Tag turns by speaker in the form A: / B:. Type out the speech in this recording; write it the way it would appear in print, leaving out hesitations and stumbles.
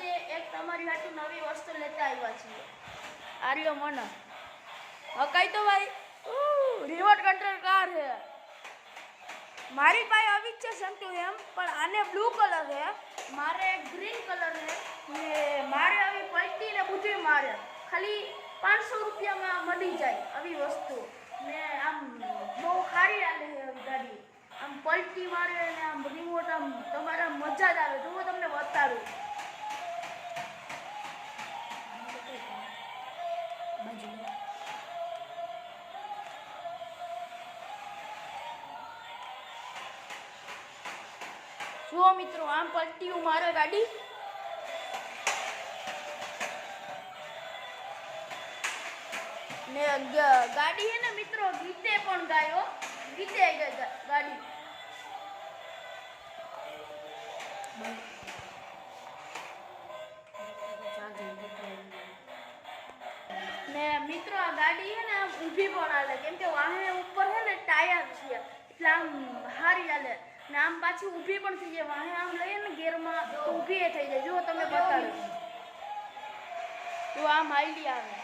A: આજે એક તમારી હાટુ નવી વસ્તુ લેતા આવ્યા છીએ. આર્યો મન હકાઈ તો ભાઈ રિમોટ કંટ્રોલ કાર છે. મારી પાસે આવી છે સંતુ એમ, પણ આને બ્લુ કલર છે, મારે ગ્રીન કલર છે ને મારે આવી પલટી ને બધું મારે ખાલી 500 રૂપિયામાં મળી જાય આવી વસ્તુ ને આમ બહુ સારી હાલે છે આવી ગાડી. આમ પલટી મારે ને આમ રિમોટ આમ તમારે મજા જ આવે. જુઓ તમને બતાડું. જુઓ મિત્રો આમ પલટી મારે ગાડી. ને ગાડી હે ને મિત્રો ગીતે પણ ગાયો. ગીતે ગાડી ને મિત્રો આ ગાડી હે ને આમ ઊભી પણ હાલે, કેમ કે વાહે ઉપર હે ને ટાયર છે એટલે આમ હારી હાલે ને આમ પાછી ઊભી પણ થઈ જાય. વાહે આમ લઈએ ને ગેરમાં તો ઊભી થઈ જાય. જો તમે બતાડો તો આમ હાલી આવે.